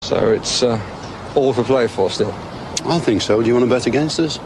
So it's all to play for still. I think so. Do you want to bet against us?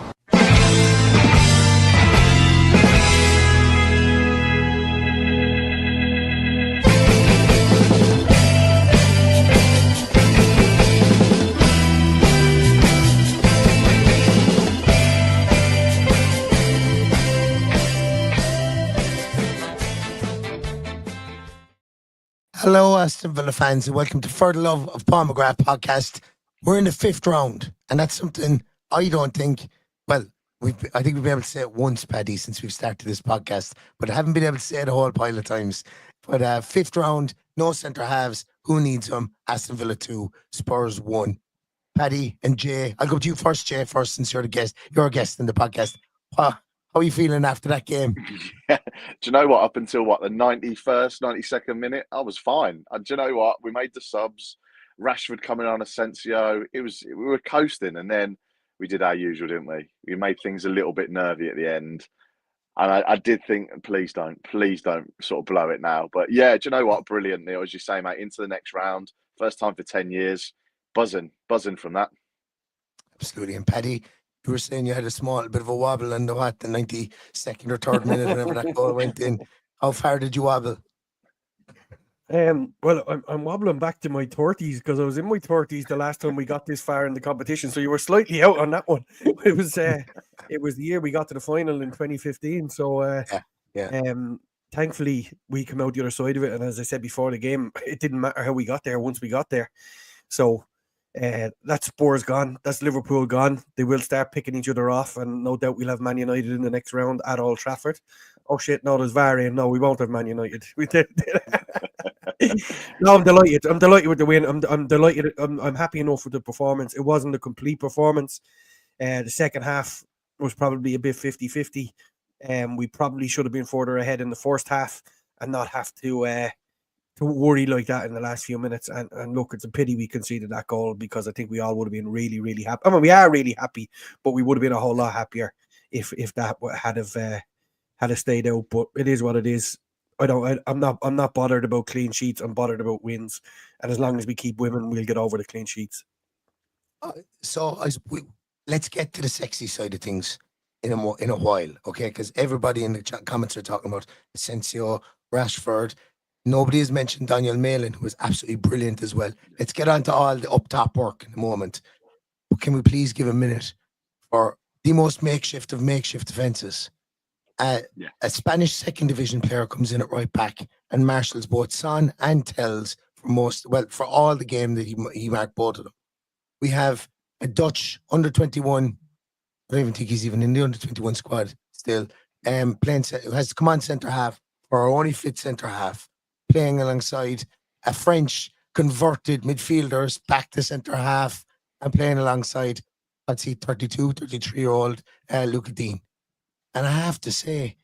Hello, Aston Villa fans, and welcome to For the Love of Paul McGrath podcast. We're in the 5th round, and that's something I don't think, well, I think we've been able to say it once, Paddy, since we've started this podcast, but I haven't been able to say it a whole pile of times. But 5th round, no centre halves. Who needs them? Aston Villa 2, Spurs 1. Paddy and Jay, I'll go to you first, Jay, since you're the guest. You're a guest in the podcast. How are you feeling after that game? Yeah. Do you know what? Up until the 91st, 92nd minute, I was fine. And do you know what? We made the subs. Rashford coming on, Asensio. We were coasting, and then we did our usual, didn't we? We made things a little bit nervy at the end. And I did think, please don't sort of blow it now. But yeah, do you know what? Brilliant, Neil, as you say, mate. Into the next round. First time for 10 years. Buzzing from that. Absolutely. And Paddy, you were saying you had a small bit of a wobble in the 92nd or 3rd minute whenever that goal went in. How far did you wobble? Well, I'm wobbling back to my 30s because I was in my 30s the last time we got this far in the competition. So you were slightly out on that one. It was the year we got to the final in 2015. So thankfully we came out the other side of it. And as I said before the game, it didn't matter how we got there once we got there. So that's Spurs gone. That's Liverpool gone. They will start picking each other off, and no doubt we'll have Man United in the next round at Old Trafford. Oh shit! No, there's VAR. No, we won't have Man United. We did. No, I'm delighted. I'm delighted with the win. I'm delighted. I'm happy enough with the performance. It wasn't a complete performance. The second half was probably a bit 50-50. We probably should have been further ahead in the first half and not have to worry like that in the last few minutes. And look, it's a pity we conceded that goal because I think we all would have been really, really happy. I mean, we are really happy, but we would have been a whole lot happier if that had stayed out. But it is what it is. I'm not bothered about clean sheets. I'm bothered about wins. And as long as we keep winning, we'll get over the clean sheets. Let's get to the sexy side of things in a while, okay? Because everybody in the comments are talking about Asensio, Rashford. Nobody has mentioned Daniel Malin, who was absolutely brilliant as well. Let's get on to all the up-top work in a moment. But can we please give a minute for the most makeshift of makeshift defences? A Spanish second division player comes in at right back and marshals both Son and Telles for all the game that he marked both of them. We have a Dutch under-21, I don't even think he's even in the under-21 squad still, who has come on centre-half, or our only fit centre-half, playing alongside a French converted midfielders back to centre-half and playing alongside, I'd say, 32, 33-year-old Luca Dean. And I have to say,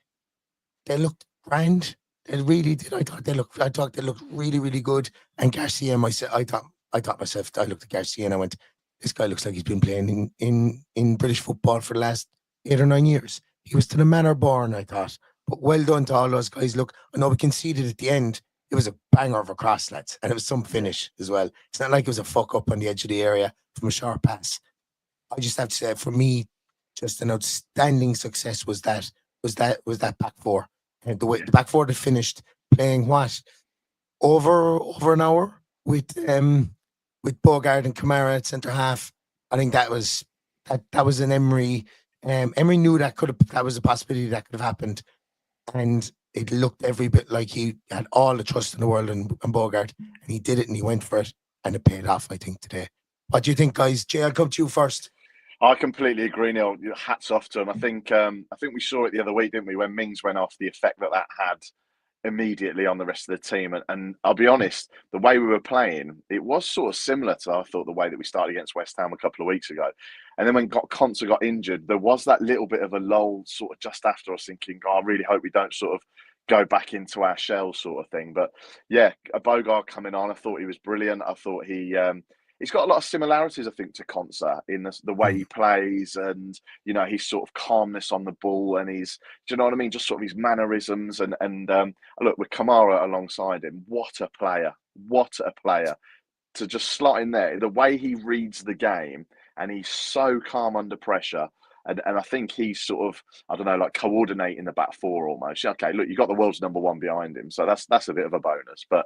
they looked grand. They really did. I thought they looked really, really good. And Garcia, I thought myself, I looked at Garcia and I went, this guy looks like he's been playing in British football for the last 8 or 9 years. He was to the manner born, I thought. But well done to all those guys. Look, I know we conceded at the end. It was a banger of a cross, lads. And it was some finish as well. It's not like it was a fuck up on the edge of the area from a sharp pass. I just have to say, for me, just an outstanding success was that back four. And the way the back four that finished playing over an hour with Bogard and Kamara at centre half. I think that was an Emery. Emery knew that was a possibility that could have happened, and it looked every bit like he had all the trust in the world in Bogard, and he did it and he went for it, and it paid off, I think, today. What do you think, guys? Jay, I'll come to you first. I completely agree, Neil. Hats off to him. I think we saw it the other week, didn't we, when Mings went off, the effect that had immediately on the rest of the team. And I'll be honest, the way we were playing, it was sort of similar to, I thought, the way that we started against West Ham a couple of weeks ago. And then when Konsa got injured, there was that little bit of a lull sort of just after. I was thinking, I really hope we don't sort of go back into our shell sort of thing. But yeah, a Bogard coming on, I thought he was brilliant. I thought he's got a lot of similarities, I think, to Konsa in the way he plays and, his sort of calmness on the ball and do you know what I mean? Just sort of his mannerisms and look, with Kamara alongside him, what a player. to just slot in there, the way he reads the game, and he's so calm under pressure. And I think he's sort of, I don't know, like coordinating the back four almost. Okay, look, you got the world's number one behind him, so that's a bit of a bonus. But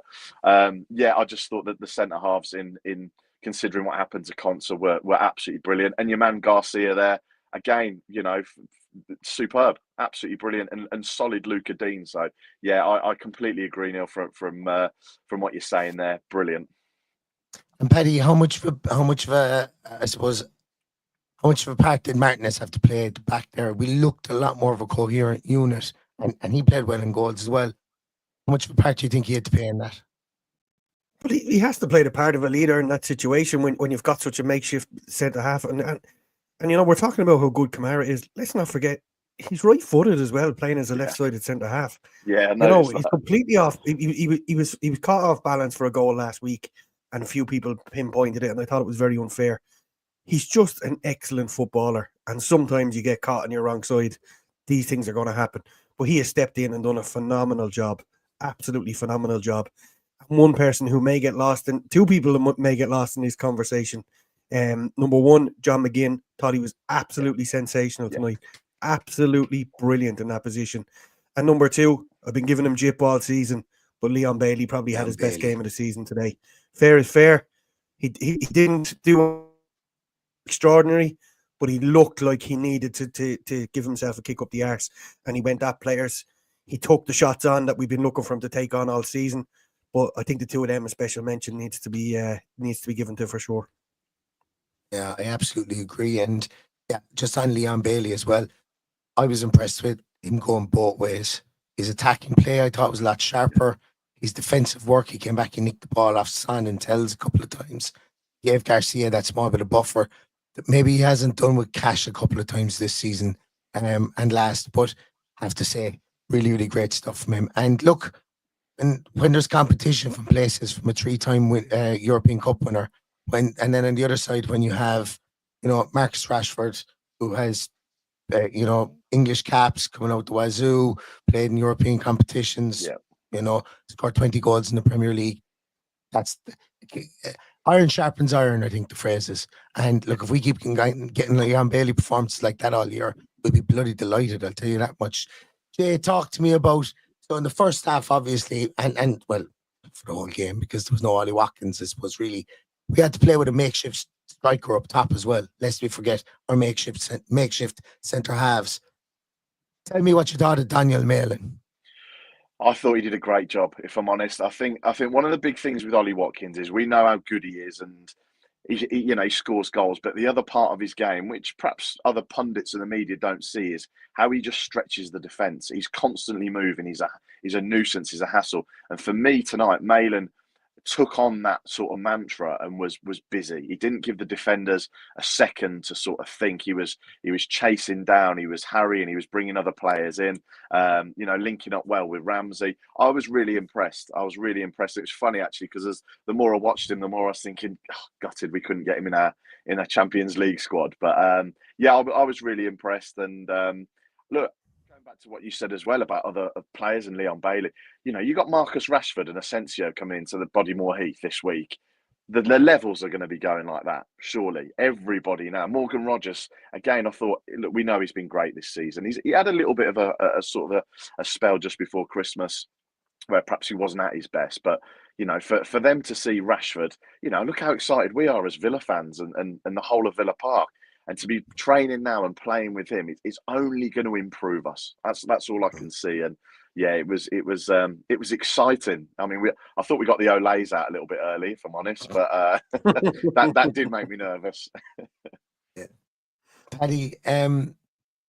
yeah, I just thought that the centre halves, in considering what happened to Consa, were absolutely brilliant. And your man Garcia there, again, you know, superb, absolutely brilliant, and solid Luca Dean. So yeah, I completely agree, Neil, from what you're saying there. Brilliant. And Paddy, how much of a part did Martinez have to play at the back there? We looked a lot more of a coherent unit, and he played well in goals as well. How much of a part do you think he had to play in that? But he has to play the part of a leader in that situation when you've got such a makeshift centre half. And you know, we're talking about how good Kamara is. Let's not forget, he's right-footed as well, playing as a left-sided centre half. Yeah, you know, he's completely off. He was caught off balance for a goal last week, and a few people pinpointed it, and I thought it was very unfair. He's just an excellent footballer, and sometimes you get caught on your wrong side. These things are going to happen. But he has stepped in and done a phenomenal job, absolutely phenomenal job. One person who may get lost, and two people who may get lost in this conversation. Number one, John McGinn, thought he was absolutely sensational tonight. Absolutely brilliant in that position. And number two, I've been giving him jip all season, but Leon Bailey probably had his best game of the season today. Fair is fair. He didn't do extraordinary, but he looked like he needed to give himself a kick up the arse, and he went at players. He took the shots on that we've been looking for him to take on all season. But I think the two of them, a special mention needs to be given to for sure. Yeah, I absolutely agree. And yeah, just on Leon Bailey as well, I was impressed with him going both ways. His attacking play, I thought, was a lot sharper. His defensive work, he came back and nicked the ball off Son and Tells a couple of times. He gave Garcia that small bit of buffer that maybe he hasn't done with Cash a couple of times this season and last. But I have to say, really, really great stuff from him. And look, and when there's competition from places, from a 3-time European Cup winner, and then on the other side, when you have, you know, Marcus Rashford, who has, you know, English caps coming out the wazoo, played in European competitions, you know, scored 20 goals in the Premier League. That's iron sharpens iron, I think the phrase is. And look, if we keep getting Leon Bailey performances like that all year, we'll be bloody delighted, I'll tell you that much. Jay, talk to me about, so in the first half, obviously, and well, for the whole game, because there was no Ollie Watkins, this was really, we had to play with a makeshift striker up top as well, lest we forget our makeshift centre halves. Tell me what you thought of Daniel Malin. I thought he did a great job, if I'm honest. I think one of the big things with Ollie Watkins is we know how good he is, and he scores goals. But the other part of his game, which perhaps other pundits in the media don't see, is how he just stretches the defence. He's constantly moving. He's a nuisance. He's a hassle. And for me tonight, Malin took on that sort of mantra and was busy. He didn't give the defenders a second to sort of think. He was chasing down, he was harrying, he was bringing other players in, linking up well with Ramsey. I was really impressed. It was funny actually, because the more I watched him, the more I was thinking, gutted we couldn't get him in a Champions League squad. But I was really impressed. And look, back to what you said as well about other players and Leon Bailey, you know, you got Marcus Rashford and Asensio coming into the Bodymore Heath this week. The levels are going to be going like that, surely. Everybody now. Morgan Rogers, again, I thought, look, we know he's been great this season. He had a little bit of a sort of a spell just before Christmas where perhaps he wasn't at his best. But, you know, for them to see Rashford, you know, look how excited we are as Villa fans and the whole of Villa Park. And to be training now and playing with him, it's only going to improve us. That's all I can see. And yeah, it was exciting. I mean, I thought we got the Olays out a little bit early, if I'm honest, but that did make me nervous. Yeah, Paddy,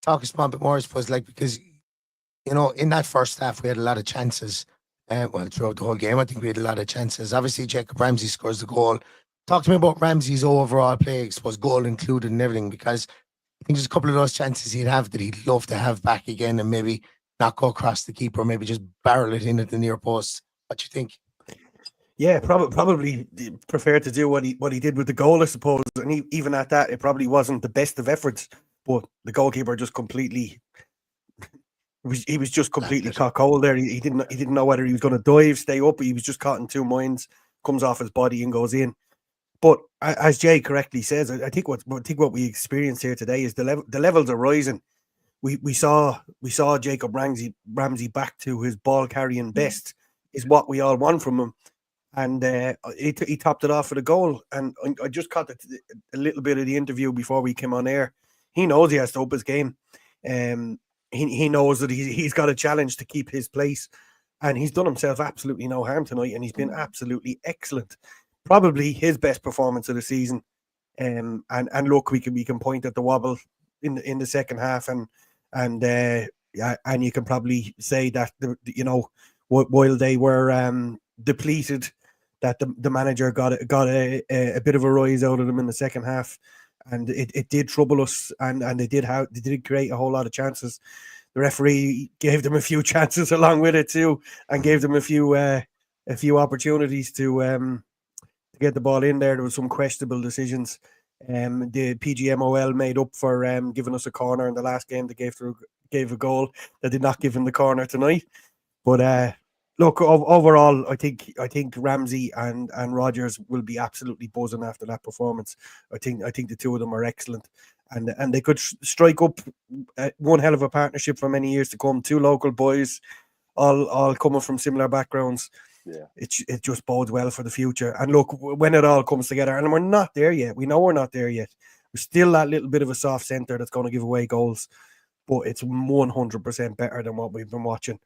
talk us a bit more, I suppose, like, because, you know, in that first half we had a lot of chances. Throughout the whole game, I think we had a lot of chances. Obviously, Jacob Ramsey scores the goal. Talk to me about Ramsey's overall play, I suppose, goal included and everything, because I think there's a couple of those chances he'd have that he'd love to have back again and maybe not go across the keeper, maybe just barrel it in at the near post. What do you think? Yeah, probably prefer to do what he did with the goal, I suppose. And even at that, it probably wasn't the best of efforts, but the goalkeeper just completely... He was just completely caught cold there. He didn't know whether he was going to dive, stay up. He was just caught in two minds, comes off his body and goes in. But as Jay correctly says, I think what we experienced here today is the levels are rising. We saw Jacob Ramsey back to his ball carrying best is what we all want from him, and he topped it off with a goal. And I just caught a little bit of the interview before we came on air. He knows he has to up his game. He knows that he's got a challenge to keep his place, and he's done himself absolutely no harm tonight, and he's been absolutely excellent. Probably his best performance of the season. And look, we can point at the wobble in the second half, and you can probably say that while they were depleted, that the manager got a bit of a rise out of them in the second half, and it did trouble us, and they did create a whole lot of chances. The referee gave them a few chances along with it too, and gave them a few opportunities to get the ball in there. There was some questionable decisions. The PGMOL made up for giving us a corner in the last game. They gave a goal. They did not give him the corner tonight. But look, overall, I think Ramsey and Rodgers will be absolutely buzzing after that performance. I think the two of them are excellent, and they could strike up one hell of a partnership for many years to come. Two local boys, all coming from similar backgrounds. Yeah, it just bodes well for the future. And look, when it all comes together, and we're not there yet. We know we're not there yet. We're still that little bit of a soft centre that's going to give away goals, but it's 100% better than what we've been watching.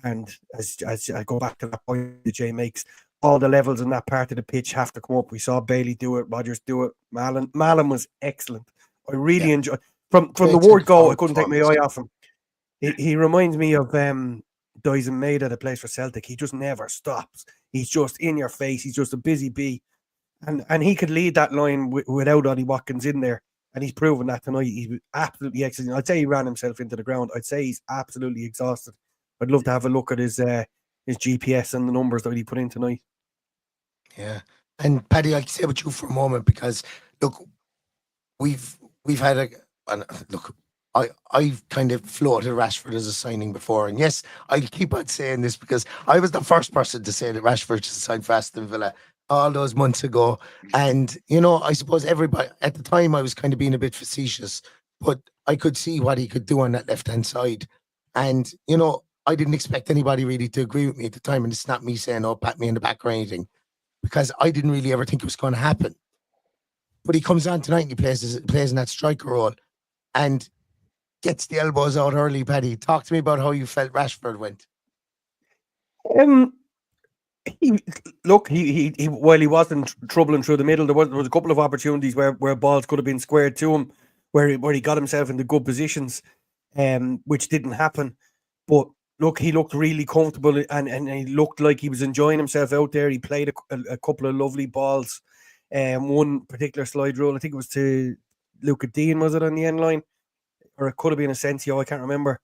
And as I go back to that point that Jay makes, all the levels in that part of the pitch have to come up. We saw Bailey do it, Rodgers do it, Malin was excellent. I really enjoyed from the word go. I couldn't take my eye off him. He reminds me of Dyson Maida that plays for Celtic. He just never stops. He's just in your face. He's just a busy bee, and he could lead that line without Ollie Watkins in there, and he's proven that tonight. He's absolutely excellent. I'd say he ran himself into the ground. I'd say he's absolutely exhausted. I'd love to have a look at his GPS and the numbers that he put in tonight. Yeah, and Paddy, I'll stay with you for a moment because look, we've had look. I've kind of floated Rashford as a signing before, and yes, I keep on saying this because I was the first person to say that Rashford should sign for Aston Villa all those months ago. And I suppose everybody at the time I was kind of being a bit facetious, but I could see what he could do on that left-hand side, and I didn't expect anybody really to agree with me at the time, and it's not me saying, "Oh, pat me in the back" or anything, because I didn't really ever think it was going to happen. But he comes on tonight and he plays in that striker role, and gets the elbows out early. Paddy, talk to me about how you felt Rashford went. He while he wasn't troubling through the middle, there was a couple of opportunities where balls could have been squared to him, where he got himself into good positions, which didn't happen. But look, he looked really comfortable, and he looked like he was enjoying himself out there. He played a couple of lovely balls. One particular slide rule, I think it was to Luca Dean, was it, on the end line? Or it could have been Asensio, I can't remember.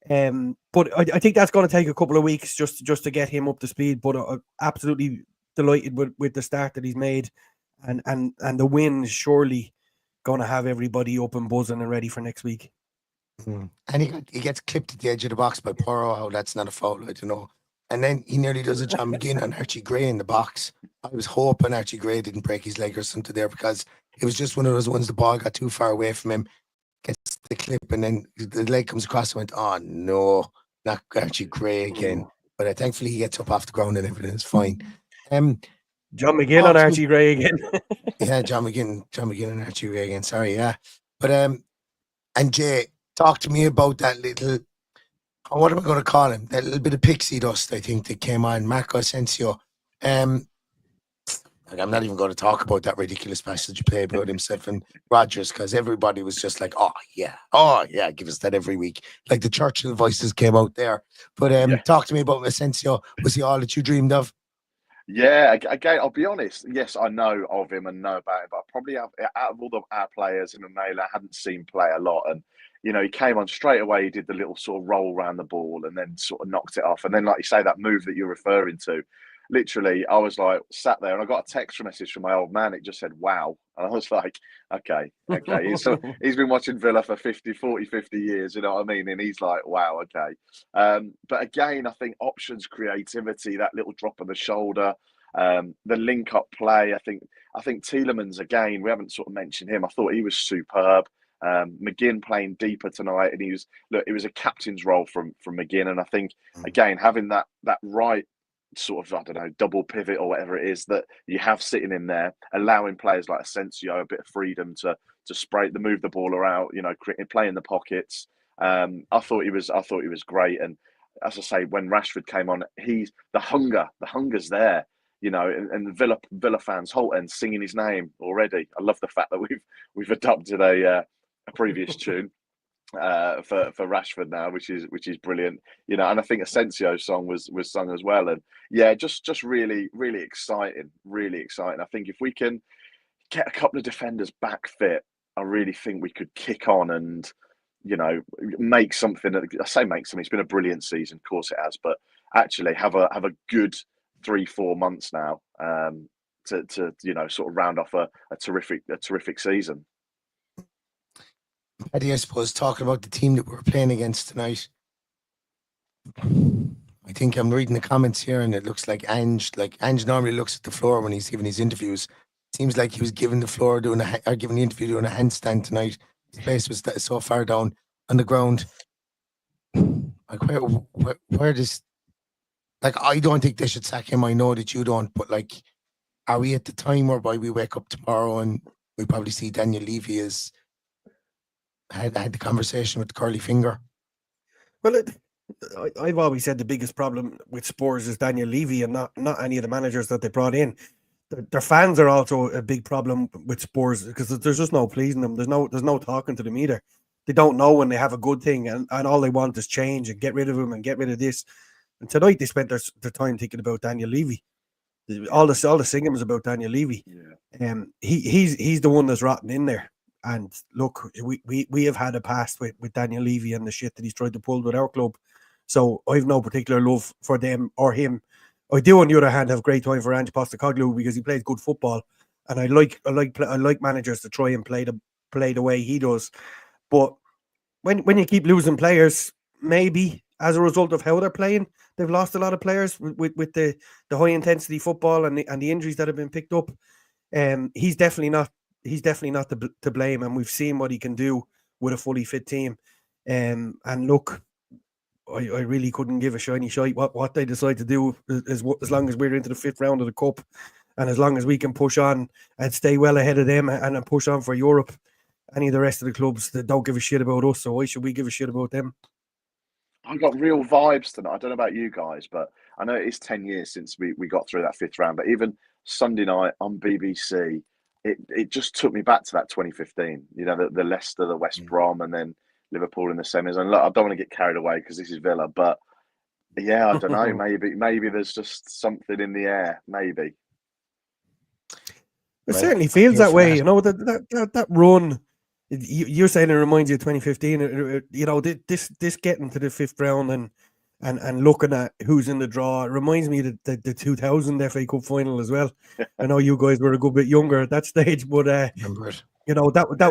But I think that's going to take a couple of weeks just to get him up to speed. But I'm absolutely delighted with the start that he's made, and the win is surely going to have everybody up and buzzing and ready for next week. And he gets clipped at the edge of the box by Porro. How that's not a foul, I don't know. And then he nearly does a John McGinn on Archie Gray in the box. I was hoping Archie Gray didn't break his leg or something there, because it was just one of those ones the ball got too far away from him. Gets the clip, and then the leg comes across and went, "Oh no, not Archie Gray again." But thankfully he gets up off the ground and everything is fine. John McGinn on Archie Gray again. Yeah, John McGinn and Archie Gray again. Sorry, yeah. But and Jay, talk to me about that little, what am I going to call him? That little bit of pixie dust, I think, that came on, Marco Asensio. I'm not even going to talk about that ridiculous passage play about himself and Rodgers, because everybody was just like, oh yeah, give us that every week. Like the Churchill voices came out there. But talk to me about Asensio. Was he all that you dreamed of? Yeah, again, I'll be honest. Yes, I know of him and know about him, but I probably have, out of all our players in the Naylor, I hadn't seen play a lot. And he came on straight away. He did the little sort of roll around the ball and then sort of knocked it off. And then, like you say, that move that you're referring to, literally, I was like sat there and I got a text message from my old man. It just said, "Wow." And I was like, okay. He's been watching Villa for 50 years, you know what I mean? And he's like, wow, okay. But again, I think options, creativity, that little drop on the shoulder, the link-up play, I think I think Tielemans, again, we haven't sort of mentioned him. I thought he was superb. McGinn playing deeper tonight, and it was a captain's role from McGinn, and I think again having that right sort of, I don't know, double pivot or whatever it is that you have sitting in there, allowing players like Asensio a bit of freedom to move the ball around, play in the pockets. I thought he was great, and as I say, when Rashford came on, the hunger's there. And the Villa fans, Holton, singing his name already. I love the fact that we've adopted a previous tune for Rashford now, which is brilliant. And I think Asensio's song was sung as well. And yeah, just really, really exciting, really exciting. I think if we can get a couple of defenders back fit, I really think we could kick on and make something. I say make something. It's been a brilliant season, of course it has, but actually have a good 3-4 months now to sort of round off a terrific season. Eddie, I suppose, talking about the team that we're playing against tonight, I think I'm reading the comments here, and it looks like Ange normally looks at the floor when he's giving his interviews. Seems like he was giving giving the interview doing a handstand tonight. His face was so far down on the ground. Like where does, like, I don't think they should sack him. I know that you don't, but like, are we at the time whereby we wake up tomorrow and we probably see Daniel Levy as had the conversation with the curly finger? Well, I've always said the biggest problem with Spurs is Daniel Levy and not any of the managers that they brought in. Their fans are also a big problem with Spurs because there's just no pleasing them. There's no talking to them either. They don't know when they have a good thing, and all they want is change and get rid of him and get rid of this. And tonight they spent their time thinking about Daniel Levy. All the singing was about Daniel Levy. Yeah. He's the one that's rotten in there. And look, we have had a past with Daniel Levy and the shit that he's tried to pull with our club. So I have no particular love for them or him. I do, on the other hand, have great time for Ange Postecoglou because he plays good football, and I like managers to try and play the way he does. But when you keep losing players, maybe as a result of how they're playing, they've lost a lot of players with the high intensity football and the injuries that have been picked up. He's definitely not to blame, and we've seen what he can do with a fully fit team. And look, I really couldn't give a shiny shite what they decide to do as long as we're into the 5th round of the Cup, and as long as we can push on and stay well ahead of them and push on for Europe. Any of the rest of the clubs that don't give a shit about us, so why should we give a shit about them? I got real vibes tonight. I don't know about you guys, but I know it is 10 years since we got through that 5th round, but even Sunday night on BBC, it just took me back to that 2015, the Leicester, the West Brom, and then Liverpool in the semis. And look, I don't want to get carried away because this is Villa, but yeah, I don't know. maybe there's just something in the air. Maybe it certainly feels that way. That run. You're saying it reminds you of 2015. This getting to the 5th round and looking at who's in the draw, it reminds me of the 2000 FA Cup final as well. I know you guys were a good bit younger at that stage, but that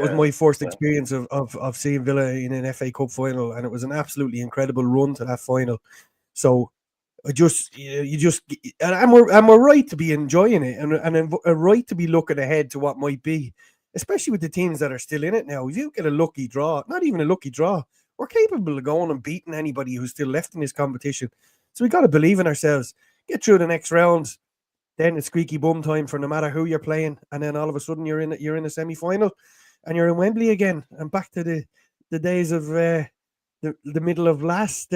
was my first experience of seeing Villa in an FA Cup final, and it was an absolutely incredible run to that final. So and we're right to be enjoying it, and a right to be looking ahead to what might be, especially with the teams that are still in it now. If you get a lucky draw, not even a lucky draw, we're capable of going and beating anybody who's still left in this competition. So we got to believe in ourselves, get through the next rounds. Then it's squeaky bum time for no matter who you're playing, and then all of a sudden you're in a semi-final, and you're in Wembley again, and back to the days of the middle of last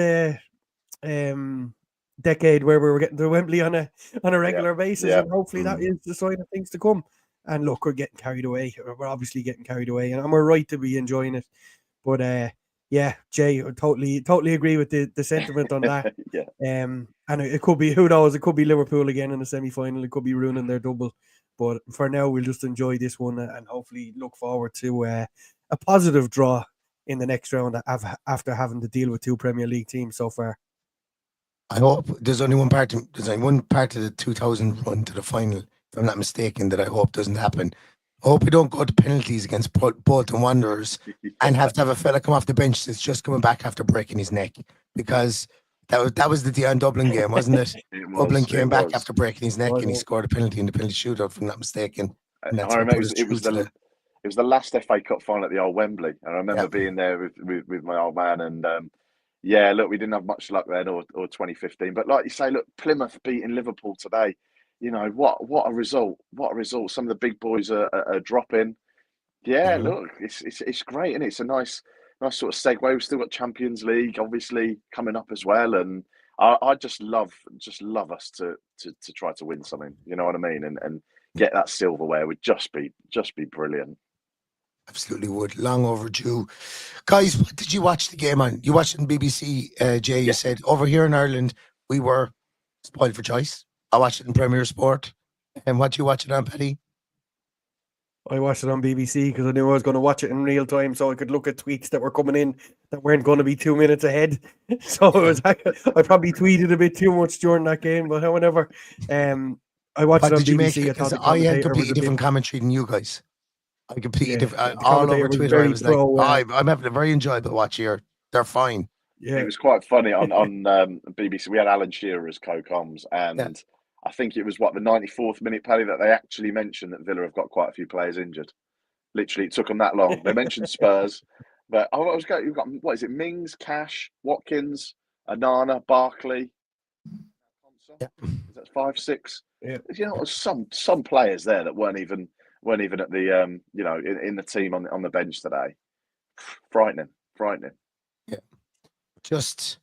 decade where we were getting to Wembley on a regular basis, and hopefully that is the sign of things to come. And look, we're getting carried away. We're obviously getting carried away, and we're right to be enjoying it. But yeah, Jay, I totally agree with the sentiment on that. And it could be, who knows, it could be Liverpool again in the semi-final. It could be ruining their double. But for now, we'll just enjoy this one and hopefully look forward to a positive draw in the next round after having to deal with 2 Premier League teams so far. I hope there's only one part of the 2000 run to the final, if I'm not mistaken, that I hope doesn't happen. I hope we don't go to penalties against Bolton Wanderers and have to have a fella come off the bench that's just coming back after breaking his neck, because that was the Dion Dublin game, wasn't it? Dublin came back after breaking his neck and he scored a penalty in the penalty shootout, if I'm not mistaken. And that's I what remember put us it was through to the it was the last FA Cup final at the old Wembley, and I remember Yeah. being there with my old man. And yeah, look, we didn't have much luck then, or 2015. But like you say, look, Plymouth beating Liverpool today. You know what a result! What a result! Some of the big boys are dropping. Yeah, Mhm. look, it's great, and it's a nice sort of segue. We've still got Champions League, obviously coming up as well, and I just love us to try to win something. You know what I mean? And get that silverware would just be brilliant. Absolutely would. Long overdue. Guys, what did you watch the game on? You watched it on BBC, Jay. You Yeah. said over here in Ireland, we were spoiled for choice. I watched it in Premier Sport. And what you watch it on, Paddy? I watched it on BBC because I knew I was going to watch it in real time, so I could look at tweets that were coming in that weren't going to be 2 minutes ahead. So it was, I probably tweeted a bit too much during that game, but however, I watched What it on did you make BBC. it? I thought Because the I had commentator was completely a bit, different commentary than you guys. I completely yeah, different. the All commentator over was Twitter, I very was like, pro. I'm having a very enjoyable watch here. They're fine. Yeah, It was quite funny on BBC. We had Alan Shearer as co-coms, and Yeah. I think it was the 94th minute, Paddy, that they actually mentioned that Villa have got quite a few players injured. Literally, it took them that long. They mentioned Spurs, but I was going. You've got, what is it? Mings, Cash, Watkins, Anana, Barkley. Yeah. Is that 5, 6? yeah. You know, some players there that weren't even at the in the team on the bench today. Frightening. Just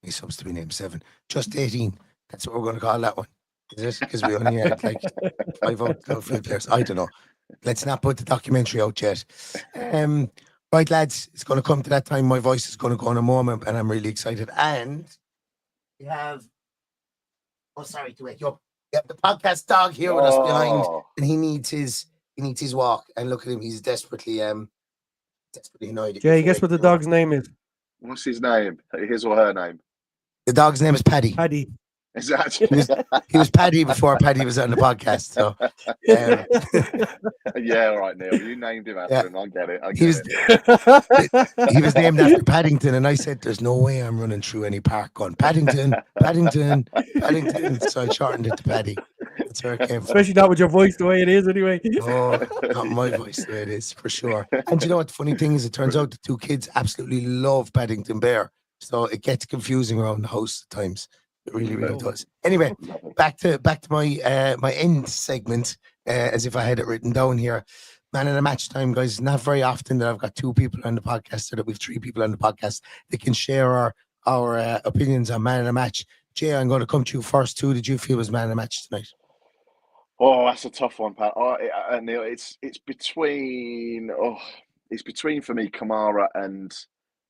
he's supposed to be named 7. Just 18. That's what we're going to call that one. Is it? Because we only had like 5 outfield players. I don't know. Let's not put the documentary out yet. Right, lads, it's going to come to that time. My voice is going to go in a moment, and I'm really excited. And we have, sorry to wake you up. We have the podcast dog here with us behind, and he needs his walk. And look at him; he's desperately annoyed. Jay, guess what the dog's name is? What's his name? His or her name? The dog's name is Paddy. Paddy. Is that? He was Paddy before Paddy was on the podcast. So, yeah, all right, Neil. You named him after him. I get it. He was named after Paddington, and I said, "There's no way I'm running through any park going Paddington." So I shortened it to Paddy. That's where it came from. Especially not with your voice the way it is, anyway. Oh, not my voice the way it is, for sure. And you know what the funny thing is? It turns out the 2 kids absolutely love Paddington Bear, so it gets confusing around the house at times. It really, really does. Anyway, back to my my end segment, as if I had it written down here. Man in a match time, guys. Not very often that I've got 2 people on the podcast, or that we've 3 people on the podcast that can share our opinions on man in a match. Jay, I'm going to come to you first. Who did you feel was man in a match tonight? Oh, that's a tough one, Pat. Neil, it's between for me Kamara and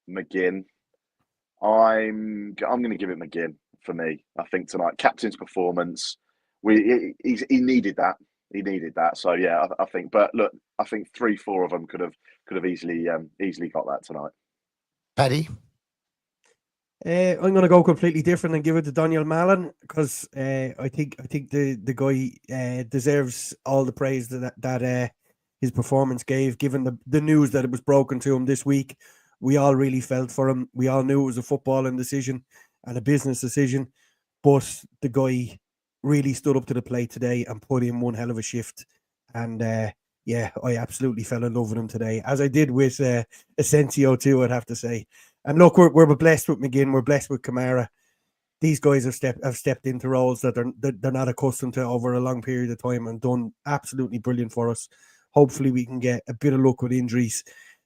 McGinn. I'm going to give it McGinn for me. I think tonight, captain's performance. He needed that. He needed that. So yeah, I think. But look, I think 3, 4 of them could have easily got that tonight. Paddy? I'm going to go completely different and give it to Daniel Mallon, because I think the guy deserves all the praise that his performance gave, given the news that it was broken to him this week. We all really felt for him. We all knew it was a footballing decision and a business decision, but the guy really stood up to the plate today and put in one hell of a shift. And yeah, I absolutely fell in love with him today, as I did with Asensio too, I'd have to say. And look, we're blessed with McGinn, we're blessed with Kamara. These guys have stepped into roles that they're not accustomed to over a long period of time, and done absolutely brilliant for us. Hopefully we can get a bit of luck with injuries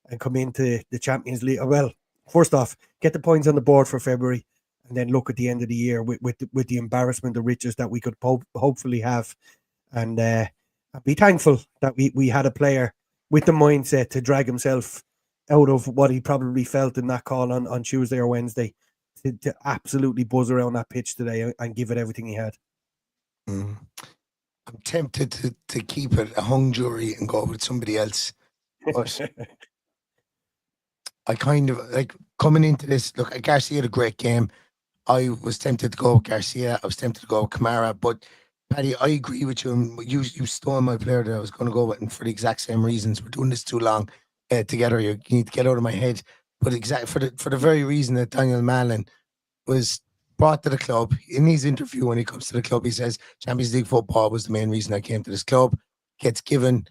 and come into the Champions League. Well, first off, get the points on the board for February, and then look at the end of the year with the embarrassment of riches that we could hopefully have, and be thankful that we had a player with the mindset to drag himself out of what he probably felt in that call on Tuesday or Wednesday, to absolutely buzz around that pitch today and give it everything he had. I'm tempted to keep it a hung jury and go with somebody else, but I kind of like coming into this. Look, Garcia had a great game. I was tempted to go with Garcia. I was tempted to go with Kamara, but Paddy, I agree with you. And you stole my player that I was going to go with, and for the exact same reasons. We're doing this too long together. You need to get out of my head. But exactly for the very reason that Daniel Mallon was brought to the club. In his interview, when he comes to the club, he says Champions League football was the main reason I came to this club. Gets given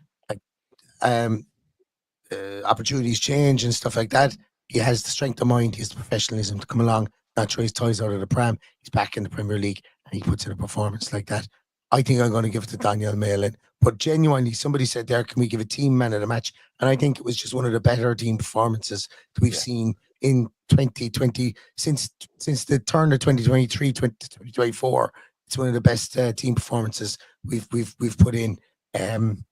opportunities change and stuff like that. He has the strength of mind, he has the professionalism to come along, not throw his toys out of the pram. He's back in the Premier League and he puts in a performance like that. I think I'm going to give it to Daniel Malin. But genuinely, somebody said there, can we give a team man of the match? And I think it was just one of the better team performances that we've seen in 2020, since the turn of 2023, 2024. It's one of the best team performances we've put in. And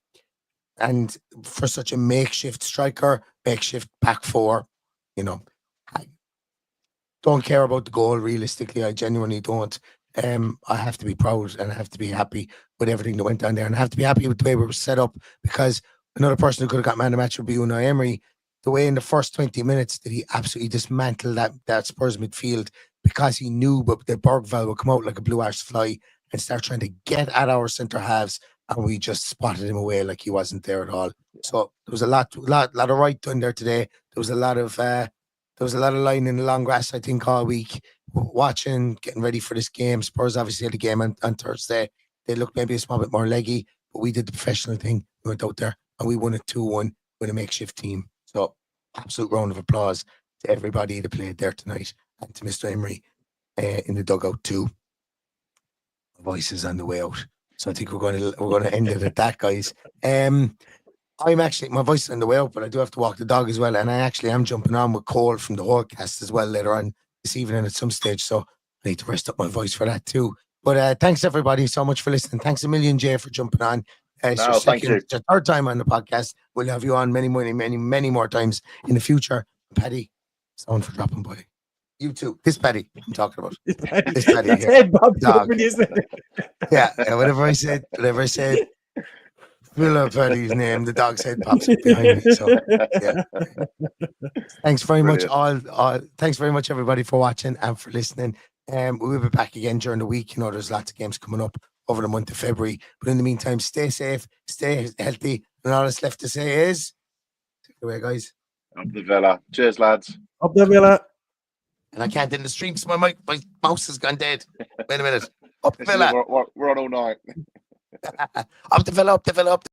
for such a makeshift striker, makeshift back four, I don't care about the goal realistically. I genuinely don't. I have to be proud and I have to be happy with everything that went down there, and I have to be happy with the way we were set up, because another person who could have got man of the match would be Unai Emery. The way in the first 20 minutes that he absolutely dismantled that Spurs midfield, because he knew that Bergvall would come out like a blue arse fly and start trying to get at our centre halves, and we just spotted him away like he wasn't there at all. So there was a lot of right done there today. There was a lot of lying in the long grass, I think, all week, watching, getting ready for this game. Spurs obviously had a game on Thursday. They looked maybe a small bit more leggy, but we did the professional thing. We went out there and we won it 2-1 with a makeshift team. So absolute round of applause to everybody that played there tonight, and to Mr. Emery in the dugout too. Voices on the way out. So I think we're going to end it at that, guys. I'm actually, my voice is on the way out, but I do have to walk the dog as well. And I actually am jumping on with Cole from the Wholecast as well later on this evening at some stage. So I need to rest up my voice for that too. But thanks everybody so much for listening. Thanks a million, Jay, for jumping on. It's thank you. It's your third time on the podcast. We'll have you on many more times in the future. Paddy, someone for dropping by. You too. This Paddy I'm talking about. This Paddy That's here. Ed Bob Dog. Duffin, isn't it? Yeah, whatever I said, Phil Paddy's name, the dog's head pops up behind me. So yeah. Thanks very much, thanks very much everybody for watching and for listening. We'll be back again during the week. There's lots of games coming up over the month of February. But in the meantime, stay safe, stay healthy, and all that's left to say is take it away, guys. Up the Villa. Cheers, lads. Up the Villa. And I can't in the stream because my mouse has gone dead. Wait a minute. Up the This is- Villa. We're on all night. Up the Villa, up the Villa, up the